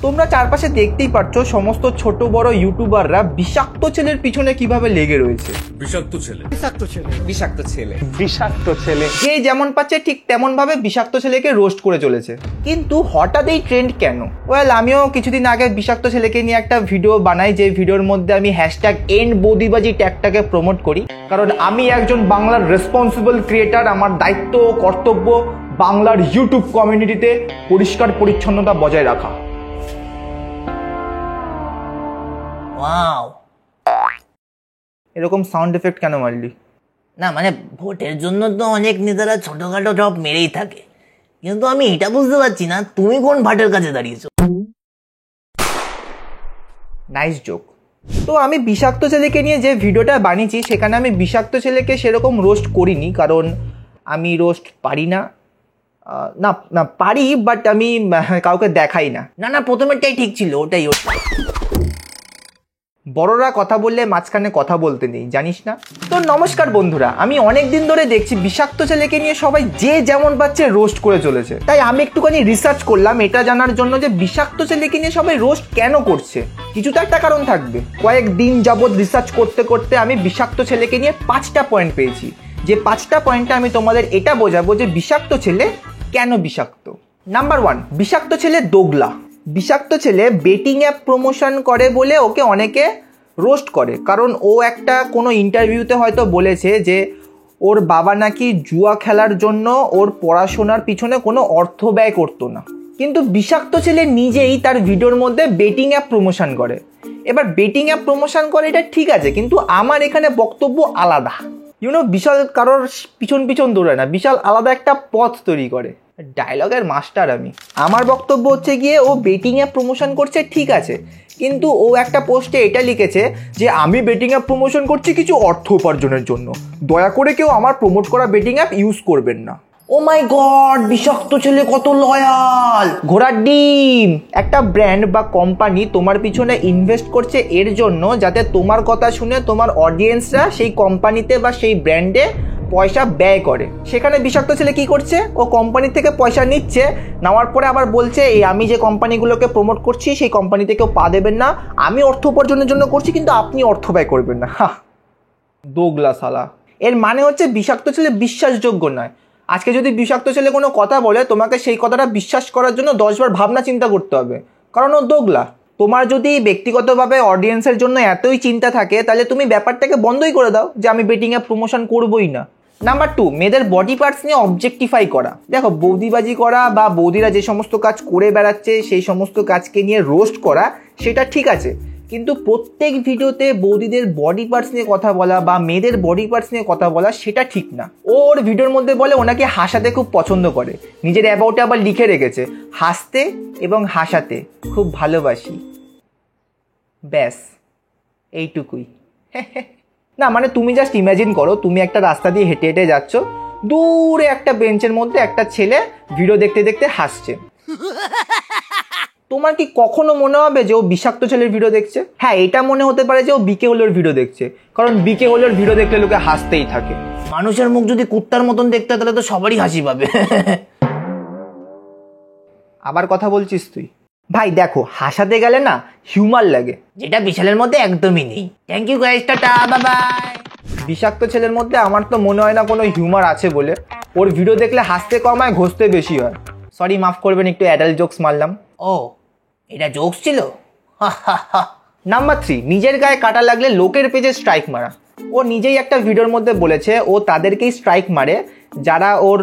তোমরা চারপাশে দেখতেই পাচ্ছ সমস্ত ছোট বড় ইউটিউবাররা বিষাক্ত ছেলের পিছনে কিভাবে লেগে রয়েছে। বিষাক্ত ছেলে, বিষাক্ত ছেলে, বিষাক্ত ছেলে, বিষাক্ত ছেলে, যে যেমন পাচ্ছে ঠিক তেমন ভাবে বিষাক্ত ছেলেকে রোস্ট করে চলেছে। কিন্তু হঠাৎ এই ট্রেন্ড কেন? ওয়েল, আমিও কিছুদিন আগে বিষাক্ত ছেলেকে নিয়ে একটা ভিডিও বানাই, যে ভিডিওর মধ্যে আমি হ্যাশট্যাগ এন্ড বৌদিবাজি ট্যাগটাকে প্রমোট করি, কারণ আমি একজন বাংলার রেসপন্সিবল ক্রিয়েটার। আমার দায়িত্ব কর্তব্য বাংলার ইউটিউব কমিউনিটিতে পরিষ্কার পরিচ্ছন্নতা বজায় রাখা। ওয়াও, এরকম সাউন্ড এফেক্ট কেন মারলি? না মানে ভোটের জন্য তো অনেক নেতারা ছোটখাটো সব মেরেই থাকে, কিন্তু আমি এটা বুঝতে পারছি না তুমি কোন ভাটের কাছে দাঁড়িয়েছো। Nice joke. তো আমি বিষাক্ত ছেলেকে নিয়ে যে ভিডিওটা বানিয়েছি সেখানে আমি বিষাক্ত ছেলেকে সেরকম রোস্ট করিনি, কারণ আমি রোস্ট পারি না। না না পারি, বাট আমি কাউকে দেখাই না। না না, প্রথমেরটাই ঠিক ছিল, ওটাই। বড়রা কথা বললে মাঝখানে কথা বলতে নেই, জানিস না? তো নমস্কার বন্ধুরা, আমি অনেক দিন ধরে দেখছি বিষাক্ত ছেলেকে নিয়ে সবাই যে যেমন পাচ্ছে রোস্ট করে চলেছে। তাই আমি একটুখানি রিসার্চ করলাম এটা জানার জন্য যে বিষাক্ত ছেলেকে নিয়ে সবাই রোস্ট কেন করছে। কিছু তো একটা কারণ থাকবে। কয়েকদিন যাবৎ রিসার্চ করতে করতে আমি বিষাক্ত ছেলেকে নিয়ে 5টা পয়েন্ট পেয়েছি, যে 5টা পয়েন্টে আমি তোমাদের এটা বোঝাবো যে বিষাক্ত ছেলে কেন বিষাক্ত। নাম্বার 1, বিষাক্ত ছেলে দোগলা। বিষাক্ত ছেলে বেটিং অ্যাপ প্রমোশন করে বলে ওকে অনেকে রোস্ট করে, কারণ ও একটা কোনো ইন্টারভিউতে হয়তো বলেছে যে ওর বাবা নাকি জুয়া খেলার জন্য ওর পড়াশোনার পিছনে কোনো অর্থ ব্যয় করতো না। কিন্তু বিষাক্ত ছেলে নিজেই তার ভিডিওর মধ্যে বেটিং অ্যাপ প্রমোশন করে। এবার বেটিং অ্যাপ প্রমোশন করে এটা ঠিক আছে, কিন্তু আমার এখানে বক্তব্য আলাদা। বিশাল কারোর পিছন পিছন দৌড়ায় না, বিশাল আলাদা একটা পথ তৈরি করে। ডায়লগের মাস্টার আমি। আমার বক্তব্য হচ্ছে গিয়ে ও বেটিং অ্যাপ প্রমোশন করছে ঠিক আছে, কিন্তু ও একটা পোস্টে এটা লিখেছে যে আমি বেটিং অ্যাপ প্রমোশন করছি কিছু অর্থ উপার্জনের জন্য, দয়া করে কেউ আমার প্রমোট করা বেটিং অ্যাপ ইউজ করবেন না। ও মাই গড, বিষাক্ত ছেলে কত লয়াল! ঘোড়ার ডিম। একটা ব্র্যান্ড বা কোম্পানি তোমার পিছনে ইনভেস্ট করছে এর জন্য যাতে তোমার কথা শুনে তোমার অডিয়েন্সরা সেই কোম্পানিতে বা সেই ব্র্যান্ডে পয়সা ব্যয় করে। সেখানে বিষাক্ত ছেলে কি করছে? ও কোম্পানি থেকে পয়সা নিচ্ছে, নেওয়ার পরে আবার বলছে এই আমি যে কোম্পানিগুলোকে প্রমোট করছি সেই কোম্পানিতে কেউ পা দেবেন না, আমি অর্থ উপার্জনের জন্য করছি কিন্তু আপনি অর্থ ব্যয় করবেন না। দোগলা শালা। এর মানে হচ্ছে বিষাক্ত ছেলে বিশ্বাসযোগ্য নয়। আজকে যদি বিষাক্ত ছেলে কোনো কথা বলে তোমাকে সেই কথাটা বিশ্বাস করার জন্য 10 বার ভাবনা চিন্তা করতে হবে, কারণ ও দোগলা। তোমার যদি ব্যক্তিগতভাবে অডিয়েন্সের জন্য এতই চিন্তা থাকে তাহলে তুমি ব্যাপারটাকে বন্ধই করে দাও যে আমি বেটিং অ্যাপ প্রমোশন করবোই না। নাম্বার 2, মেয়েদের বডি পার্টস নিয়ে অবজেক্টিফাই করা। দেখো, বৌদিবাজি করা বা বৌদিরা যে সমস্ত কাজ করে বেড়াচ্ছে সেই সমস্ত কাজকে নিয়ে রোস্ট করা সেটা ঠিক আছে, কিন্তু প্রত্যেক ভিডিওতে বৌদিদের বডি পার্টস নিয়ে কথা বলা বা মেয়েদের বডি পার্টস নিয়ে কথা বলা সেটা ঠিক না। ওর ভিডিওর মধ্যে বলে ওনাকে হাসাতে খুব পছন্দ করে, নিজের অ্যাবাউটে আবার লিখে রেখেছে হাসতে এবং হাসাতে খুব ভালোবাসি, ব্যাস এইটুকুই। না মানে তুমি জাস্ট ইমাজিন করো, তুমি একটা রাস্তা দিয়ে হেঁটে হেঁটে যাচ্ছ, দূরে একটা বেঞ্চের মধ্যে একটা ছেলে ভিডিও দেখতে দেখতে হাসছে। তোমার কি কখনো মনে হবে যে ও বিষাক্ত ছেলের ভিডিও দেখছে? হ্যাঁ, এটা মনে হতে পারে যে ও বিকে ওলের ভিডিও দেখছে, কারণ বিকে ওলের ভিডিও দেখলে লোকে হাসতেই থাকে। মানুষের মুখ যদি কুত্তার মতন দেখতে তাহলে তো সবারই হাসি পাবে। আবার কথা বলছিস তুই? ভাই দেখো, হাসাতে গেলে না হিউমার লাগে, যেটা বিশালের মধ্যে একদমই নেই। Thank you guys, tata, bye bye. বিষাক্ত ছেলের মধ্যে আমার তো মনে হয় না কোনো হিউমার আছে বলে। ওর ভিডিও দেখলে হাসতে কম হয়, ঘষতে বেশি হয়। সরি, মাফ করবেন, একটু অ্যাডাল্ট জোকস মারলাম। ও, এটা জোকস ছিল? নাম্বার 3, নিজের গায়ে কাটা লাগলে লোকের পেজে স্ট্রাইক মারা। ও নিজেই একটা ভিডিওর মধ্যে বলেছে ও তাদেরকেই স্ট্রাইক মারে যারা ওর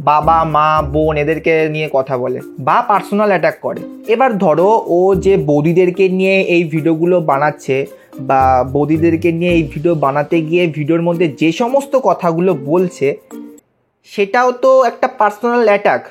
বাবা মা বোন এদেরকে নিয়ে কথা বলে বা পার্সোনাল অ্যাটাক করে। এবার ধরো ও যে বৌদিদেরকে নিয়ে এই ভিডিওগুলো বানাচ্ছে বা বৌদিদেরকে নিয়ে এই ভিডিও বানাতে গিয়ে ভিডিওর মধ্যে যে সমস্ত কথাগুলো বলছে সেটাও তো একটা পার্সোনাল অ্যাটাক।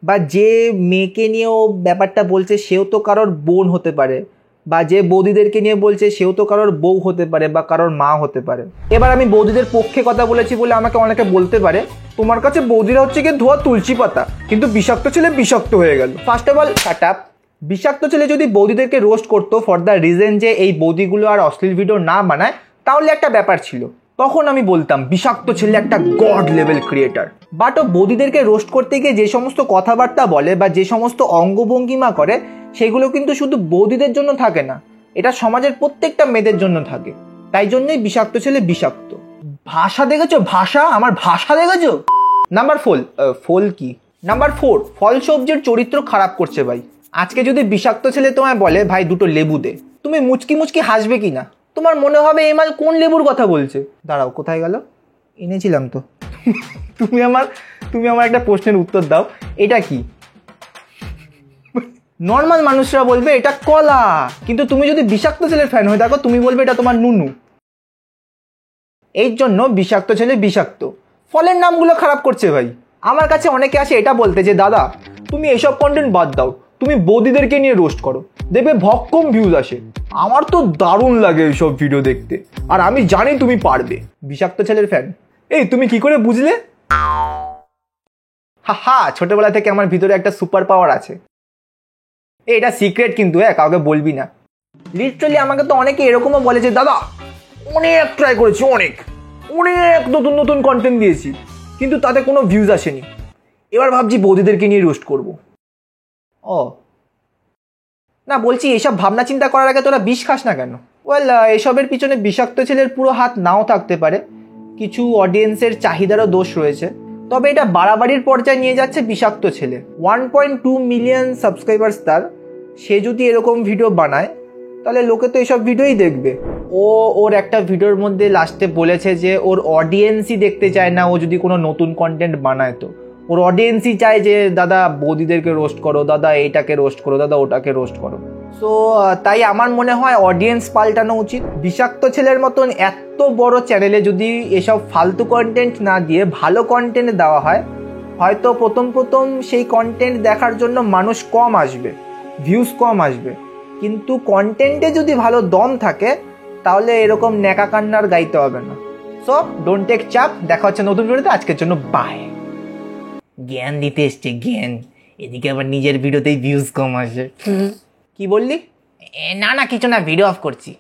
বা যে মেয়েকে নিয়ে ও ব্যাপারটা বলছে সেও তো কারোর বোন হতে পারে, বা যে বৌদিদেরকে নিয়ে বলছে সেও তো কারোর বউ হতে পারে বা কারোর মা হতে পারে। এবার আমি বৌদিদের পক্ষে কথা বলেছি বলে আমাকে অনেকে বলতে পারে তোমার কাছে বৌদিরা হচ্ছে গিয়ে ধোয়া তুলসী পাতা, কিন্তু বিষাক্ত ছেলে বিষাক্ত হয়ে গেল। First of all shut up. বিষাক্ত ছেলে যদি বৌদিদেরকে রোস্ট করতো ফর দ্য রিজন যে এই বৌদিগুলো আর অশ্লীল ভিডিও না বানায় তাহলে একটা ব্যাপার ছিল, তখন আমি বলতাম বিষাক্ত ছেলে একটা গড লেভেল ক্রিয়েটার। বাট ও বৌদিদেরকে রোস্ট করতে গিয়ে যে সমস্ত কথাবার্তা বলে বা যে সমস্ত অঙ্গভঙ্গিমা করে সেগুলো কিন্তু শুধু বৌদিদের জন্য থাকে না, এটা সমাজের প্রত্যেকটা মেয়েদের জন্য থাকে। তাই জন্যই বিষাক্ত ছেলে বিষাক্ত। ভাষা দেখেছো? ভাষা, আমার ভাষা দেখেছো? নাম্বার 4, ফল কি? নাম্বার 4, ফল সবজির চরিত্র খারাপ করছে ভাই। আজকে যদি বিষাক্ত ছেলে তোমায় বলে ভাই দুটো লেবু দে, তুমি মুচকি মুচকি হাসবে কি না? তোমার মনে হবে এই মাল কোন লেবুর কথা বলছে। দাঁড়াও, কোথায় গেল? এনেছিলাম তো। তুমি আমার একটা প্রশ্নের উত্তর দাও, এটা কি? নর্মাল মানুষরা বলবে এটা কলা, কিন্তু তুমি যদি বিষাক্ত ছেলের ফ্যান হয়ে থাকো তুমি বলবে এটা তোমার নুনু। এই জন্য বিষাক্ত ছেলে বিষাক্ত। ফলের নামগুলো খারাপ করছে ভাই। আমার কাছে অনেকে আসে এটা বলতে যে দাদা তুমি এসব কন্টেন্ট বাদ দাও, তুমি বৌদিদেরকে নিয়ে রোস্ট করো, দেখবে ভক্কম ভিউজ আসে। আমার তো দারুণ লাগে এইসব ভিডিও দেখতে, আর আমি জানি তুমি পারবে। বিষাক্ত ছেলের ফ্যান। এই তুমি কি করে বুঝলে? হা, ছোটবেলা থেকে আমার ভিতরে একটা সুপার পাওয়ার আছে। এটা সিক্রেট কিন্তু, কাউকে বলবি না। লিটারালি আমাকে তো অনেকে এরকমও বলে যে দাদা অনেক ট্রাই করেছি, অনেক নতুন নতুন কন্টেন্ট দিয়েছি, কিন্তু তাতে কোনো ভিউজ আসেনি। এবার ভাবছি বৌদিদেরকে নিয়ে রোস্ট করব। ও না, বলছি এসব ভাবনা চিন্তা করার আগে তোরা বিষ খাস না কেন? ওয়েল, এসবের পিছনে বিষাক্ত ছেলের পুরো হাত নাও থাকতে পারে, কিছু অডিয়েন্সের চাহিদারও দোষ রয়েছে। তবে এটা বাড়াবাড়ির পর্যায়ে নিয়ে যাচ্ছে বিষাক্ত ছেলে। 1.2 মিলিয়ন সাবস্ক্রাইবার্স তার। সে যদি এরকম ভিডিও বানায় তাহলে লোকে তো এসব ভিডিওই দেখবে। ওর একটা ভিডিওর মধ্যে লাস্টে বলেছে যে ওর অডিয়েন্সই দেখতে চায় না ও যদি কোনো নতুন কন্টেন্ট বানায়, তো ওর অডিয়েন্সই চায় যে দাদা বৌদিদেরকে রোস্ট করো, দাদা এইটাকে রোস্ট করো, দাদা ওটাকে রোস্ট করো। সো তাই আমার মনে হয় অডিয়েন্স পাল্টানো উচিত। বিষাক্ত ছেলের মতন এত বড় চ্যানেলে যদি এসব ফালতু কন্টেন্ট না দিয়ে ভালো কন্টেন্ট দেওয়া হয়, হয়তো প্রথম সেই কন্টেন্ট দেখার জন্য মানুষ কম আসবে, ভিউজ কম আসবে, কিন্তু কন্টেন্টে যদি ভালো দম থাকে তাহলে এরকম ন্যাকা কান্নার গাইতে হবে না। সো ডোন্ট টেক চাপ। দেখা হচ্ছে নতুন ভিডিওতে। আজকের জন্য বাই। জ্ঞান দিতে এসছে জ্ঞান, এদিকে আবার নিজের ভিডিওতেই ভিউজ কম আসে। কি বললি? না কিছু না, ভিডিও অফ করছি।